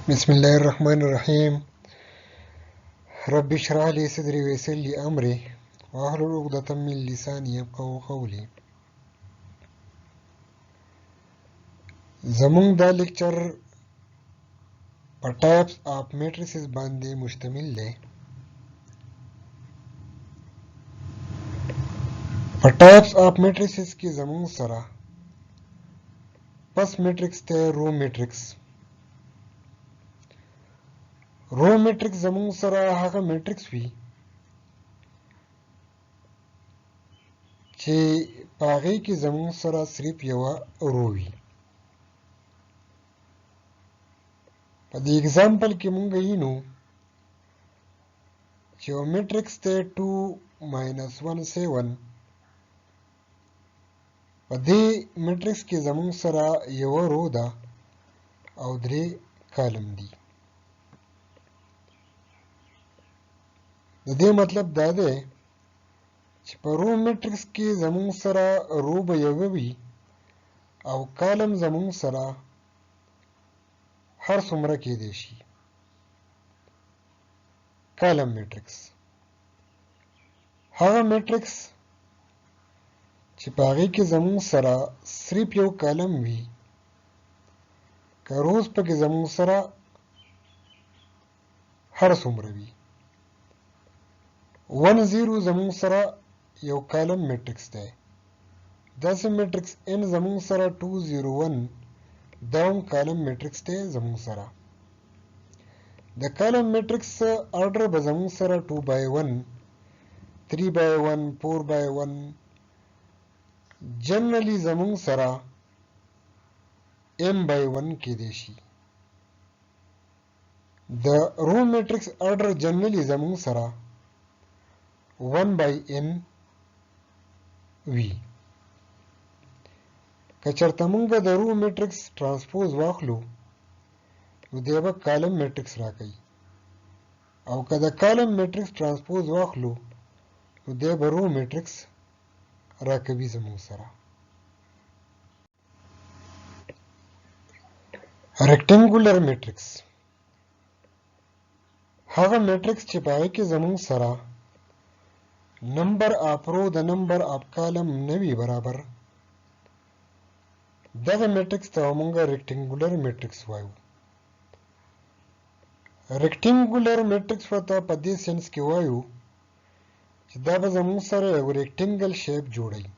बिस्मिल्लाहिर्रहमानिर्रहीम। रब्बि इश्रह ली सदरी वयस्सिर ली अमरी वाहलुल उक़दतम मिन लिसानी यफ़क़हू क़ौली। ज़मूंग दा lecture په types of matrices باندې مشتمل دی. په types of matrices کې زموږ سره پس میټرکس ته رو میټرکس. رو میټرکس زموږ سره هغه میټرکس وي چې په هغې کې زموږ سره صرف یوه رو وي. په دې اگزامپل کې مونږ وینو چې یو میټرکس ته 2 - 1 7. په دې میټرکس کې زموږ سره یوه رو ده او 3 کالم دي. د دې مطلب دا دی چې په رو میټرکس کې زموږ سره رو به یوه وي او کالم زموږ سره هر څومره کېدی شي. کالم میټرکس هغه میټرکس چې په هغې کې زموږ سره صرف یو کالم وي، که روز پکې زموږ سره هر څومره وي. 1 0 زموږ سره یو کالم میټرکس دی. داسې میټرکس n زموږ سره 2 0 1 دا هم کالم میټرکس دی زموږ سره. د کالم میټرکس آرډر به زموږ سره 2/1 3/1 4/1 جنرلی زموږ سره m/1 کېدی شي. د رو میټرکس آرډر جنرلی زموږ سره 1/n وي. که چېرته موږ د رو میټرکس ټرانسپوز واخلو نو دی به کالم میټرکس راکوي، او که د کالم میټرکس ټرانسپوز واخلو نو دی به رو میټرکس راکوي زموږ سره. ریکټنګولر میټرکس هغه میټرکس چې په هغې کې زموږ سره نمبر آف رو د نمبر آف کالم نه وي برابر، دغه میټرکس ته موږ ریکټنګولر میټرکس وایو. ریکټنګولر میټرکس ورته په دې سینس کې وایو چې دا به زموږ سره یو ریکټنګل شیپ جوړوي.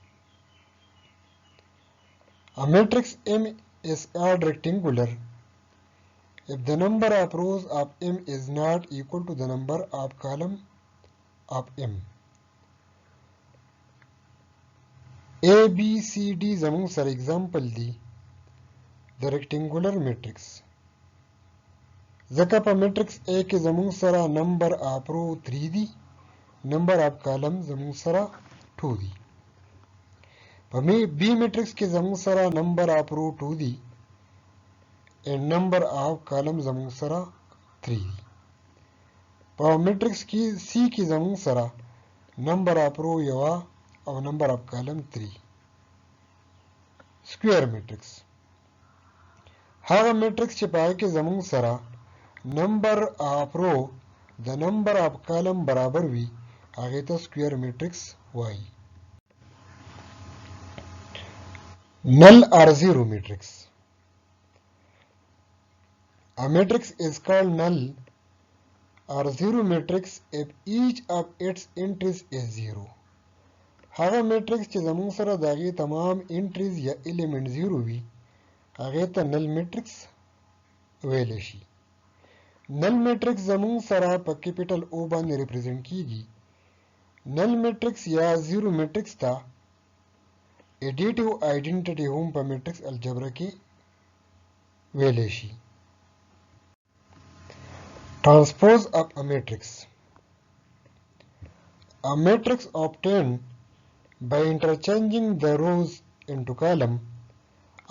A matrix M is called rectangular if the number of rows of M is not equal to the number of columns of M. A, B, C, D زموږ سره اگزامپل دی د ریکټنګولر میټرکس. ځکه په میټرکس A کې زموږ سره نمبر آف رو 3 دی، نمبر آف کالم زموږ سره 2 دی. په بی میټرکس کې زموږ سره نمبر آف رو 2 دی and نمبر آف کالم زموږ سره 3 دی. په میټرکس کې سی کې زموږ سره نمبر آف رو یوه او نمبر آف کالم 3. سکویر میټرکس هغه میټرکس چې په هغې کې زموږ سره نمبر آف رو د نمبر آف کالم برابر وي هغې ته سکویر میټرکس وایي. null or zero matrix. A matrix is called null or zero matrix if each of its entries is zero. هغه میټرکس چې زموږ سره د هغې تمام انټریز یا ایلیمنټ زیرو وي هغې ته نل میټرکس ویلی شي. نل میټرکس زموږ سره په کیپیټل او باندې ریپرزنټ کیږي. نل میټرکس یا زیرو میټرکس ته ایډیټیو آئیډنټیټي هم په میټرکس الجبرا کې ویلی شي. Transpose of a matrix. A matrix obtained by interchanging the rows into column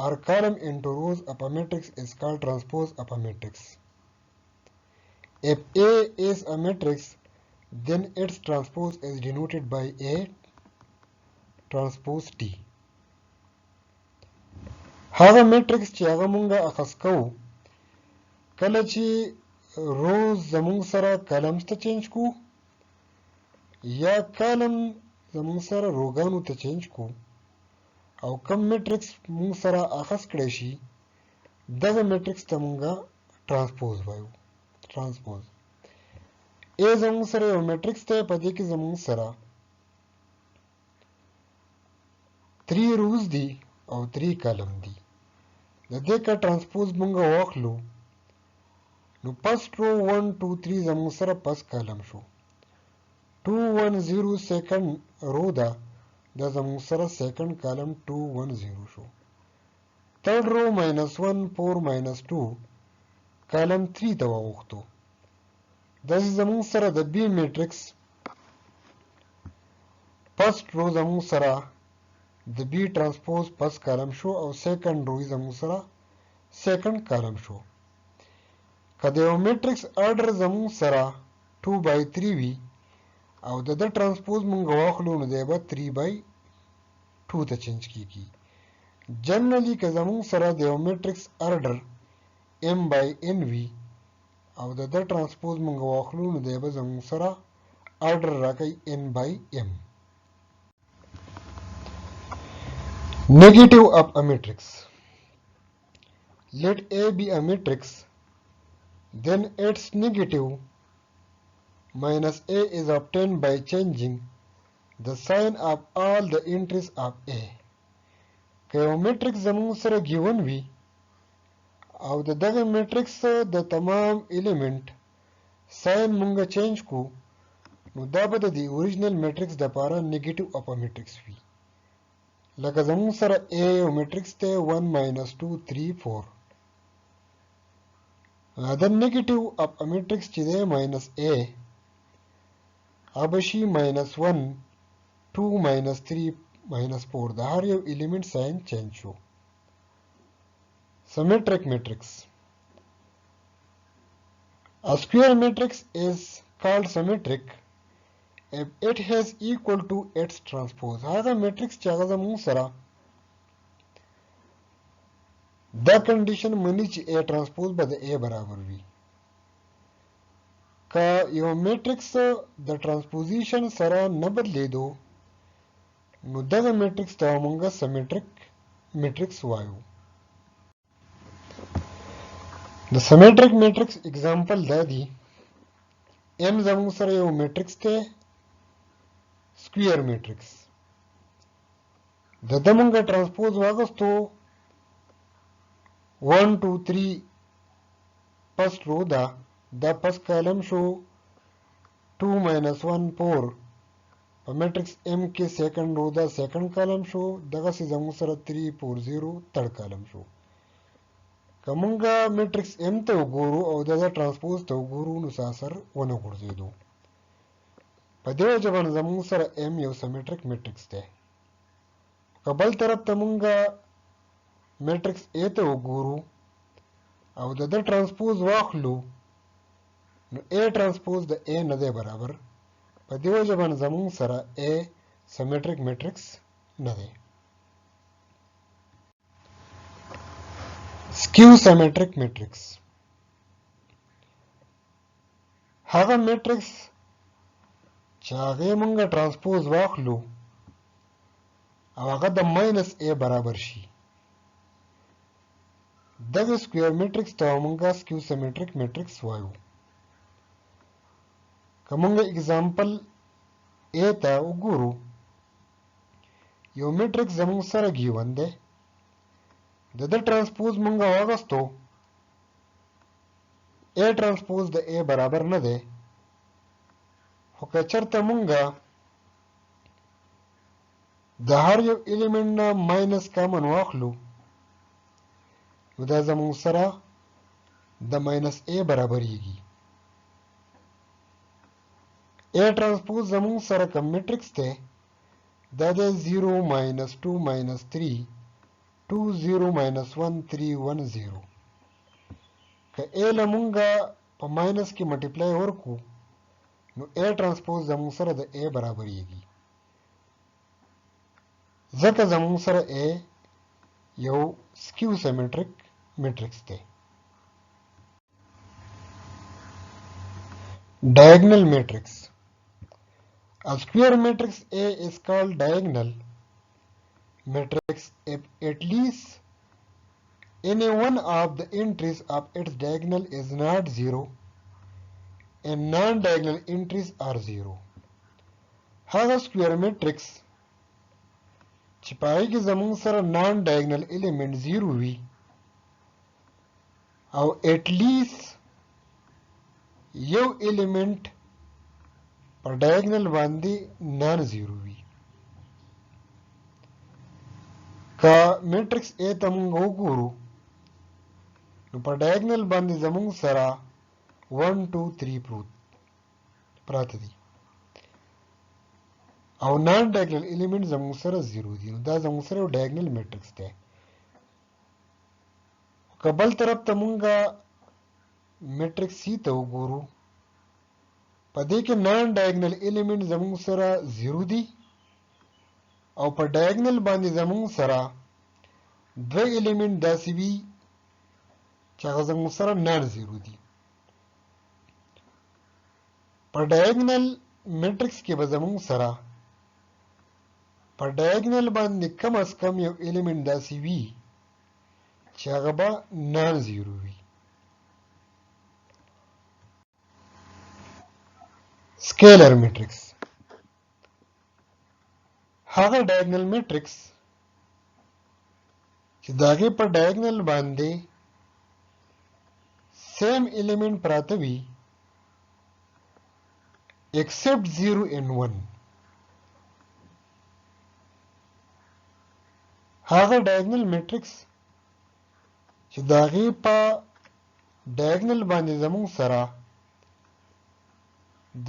or column into rows of a matrix is called transpose of a matrix. If A is a matrix, then its transpose is denoted by A transpose T. هغه میټرکس چې هغه مونږه اخذ کوو کله چې روز زمونږ سره کالمز ته چینج کو یا کالم زمونږ سره روګانو ته چینج کو او کم میټرکس مونږ سره اخذ کړی شي دغه میټرکس ته مونږه ترانسپوز وایو. ترانسپوز ا زمونږ سره یو میټرکس ته په دې کې زمونږ سره 3 روز دي او 3 کالم دي. د دې کا ترانسپوز مونږه واخلو نو فرست رو 1 2 3 زمونږ سره پس کالم شو. 2 1 0 سیکنډ رو ده دا زمونږ سره سیکنډ کالم 2 1 0 شو. تھرڈ رو -1 4 -2 کالم 3 ته واوښتو. داسې زمونږ سره د بی میټرکس فرست رو زمونږ سره د بی ترانسپوز پس کالم شو او سیکنډ رو زمونږ سره سیکنډ کالم شو. که د یو میټرکس ارډر زمونږ سره 2/3 وي او د ترانسپوز مونږ واخلو نو دی به 3/2 ته چینج کیږي. جنرally که زمونږ سره د یو میټرکس ارډر m/n وي او د ترانسپوز مونږ واخلو نو دی به زمونږ سره ارډر راکوي n/m. Negative of a matrix. Let A be a matrix, then its negative minus A is obtained by changing the sign of all the entries of A. که یو میټرکس زمونږ سره ګیون وي او د دغه میټرکس د تمام ایلیمنٹ ساين مونږه چینج کو نو دا به د اوریجنل میټرکس د پاره نیگیټیو اپ میټرکس وي. لکه زمونږ سره A یو میټرکس ته 1 -2 3 4. دا نیگیټیو اپ میټرکس چې دی -A هغه شي -1 2 -3 -4 د هر یو ایلیمنٹ ساين چینج شو. Symmetric matrix. A square matrix is called symmetric if it has equal to its transpose. هغه میټرکس چې هغه زموږ سره دا کنډیشن مني چې A ترانسپوز به د A برابر وي. که یو میټرکس د ترانسپوزیشن سره نه بدلیدو نو دغه میټرکس ته موږ سیمیټریک میټرکس وایو. د سیمیټریک میټرکس اگزامپل دا دی M زموږ سره یو میټرکس ته سکویر میټرکس د موږ ترانسپوز واغستو 1 2 3 فرست رو دا پس کالم شو 2 -1 4 په میټرکس M کې سیکنډ رو دا سیکنډ کالم شو. دغه سي زموږ سره 3 4 0 تھرډ کالم شو. کومنګه میټرکس M ته وګورو او د ترانسپوز ته وګورو نو ساسر ونه ګرځیدو. په دې وجه باندې زموږ سره M یو سیمیټریک میټرکس دی. قبل طرف ته مونږه میټرکس A ته وګورو او د ترانسپوز واخلو نو A ترانسپوز د A نه دی برابر. په دې وجه باندې زموږ سره A سیمیټریک میټرکس نه دی. سکیو سیمیټریک میټرکس هغه میټرکس چې هغه مونږه ترانسپوز واخلو او هغه د -A برابر شي دغه سکویر میټرکس ته مونږه سکیو سیمیټریک میټرکس وایو. کومه اگزامپل A ته وګورو یو میټرکس زموږ سره ګیون دی د ترانسپوز مونږه واغستو A ترانسپوز د A برابر نه دی. خو که چېرته مونږه د هر یو ایلیمنٹ نه ماینس کامن واخلو نو دا زموږ سره د -A برابرېږي. A ترانسپوز زموږ سره کوم میټرکس دی دا د 0 -2 -3 2 0 -1 3 1 0. که A لمونږه په ماینس کې ملټیپلای ورکو نو A ترانسپوز زموږ سره د A برابرېږي. ځکه زموږ سره A یو سکیو سیمیټریک میټرکس دی. Diagonal matrix. A square matrix A is called diagonal matrix if at least any one of the entries of its diagonal is not zero and non-diagonal entries are zero. هذا square matrix چې پای کې زموږ سره non-diagonal element zero وي او at least یو element پر diagonal باندې non-zero وي. که matrix A ته موږ وګورو نو په diagonal باندې زموږ سره 1 2 3 پراته دي او نان ډایګنل الیمنٹ زموږ سره 0 دي. نو دا زموږ سره یو ډایګنل میټرکس دی. که بل طرف ته مونږه میټرکس سی ته وګورو په دې کې نان ډایګنل الیمنٹ زموږ سره 0 دي او په ډایګنل باندې زموږ سره دوه الیمنٹ داسې وي چې هغه زموږ سره نان 0 دي. په ډایګنل میټرکس کې به زموږ سره په ډایګنل باندې کم از کم یو الیمنٹ داسې وي چې هغه به نان 0 وي. سکیلر میټرکس هغه ډایګنل میټرکس چې د هغې په ډایګنل باندې سیم الیمنٹ پراته وي except 0 and 1. هغه ډایګنل میټرکس چې د هغې په ډایګنل باندې زموږ سره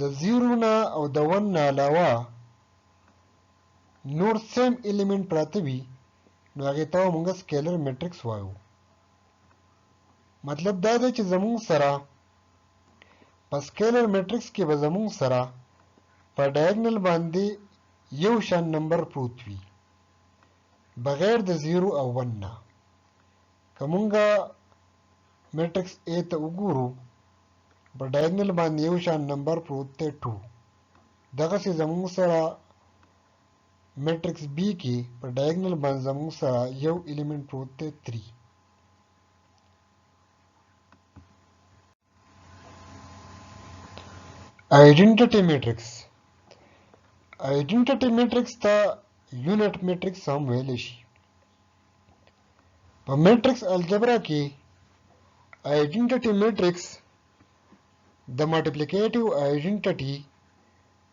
د 0 نه او د 1 نه علاوه نور سیم الیمنٹ پراته وي نو هغې ته به موږ سکیلر میټرکس وایو. مطلب دا دی چې زموږ سره په سکیلر میټرکس کې به زموږ سره په ډایګنل باندې یو شان نمبر پروت وي بغیر د 0 او 1 نه. که مونږه میټرکس A ته وګورو په ډایګنل باندې یو شان نمبر پروت دی 2. دغسې زموږ سره میټرکس B کې په ډایګنل باندې زموږ سره یو الیمنٹ پروت دی 3. آئیډنټټي میټرکس آئیډنټټي میټرکس ته یونټ میټرکس هم ویلی شي. په میټرکس الجبرا کې آئیډنټټي میټرکس د ملټیپلیکیټیو آئیډنټټي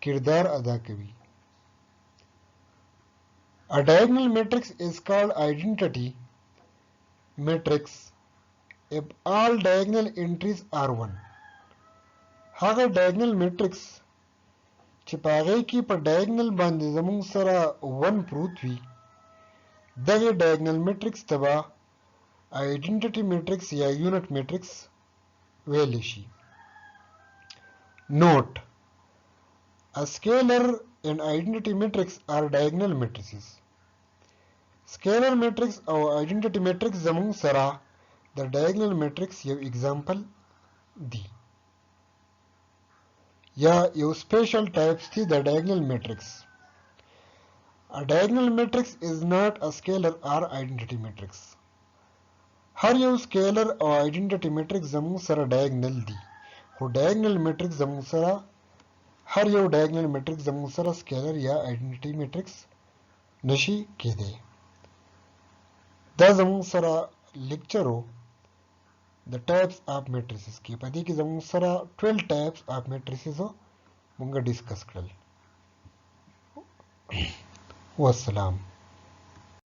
کردار ادا کوي. A diagonal matrix is called identity matrix if all diagonal entries are 1. هغه diagonal matrix چې په هغې کې په diagonal باندې زموږ سره 1 پروت وي دغې diagonal matrix ته به identity matrix یا unit matrix ویلی شي. Note: A scalar and identity matrix are diagonal matrices. Scalar matrix او identity matrix زموږ سره د diagonal matrix یو example دی یا یو special types دی د diagonal matrix. A diagonal matrix is not a scalar or identity matrix. هر یو scalar او identity matrix زموږ سره diagonal دی خو diagonal matrix زموږ سره هر یو diagonal matrix زموږ سره scalar یا identity matrix نشي کېدی. دا زموږ سره لیکچر و د ټایپس آف میټریسز کې. په دې کې زموږ سره 12 ټایپس آف میټریسز مونږ ډسکس کړل. والسلام.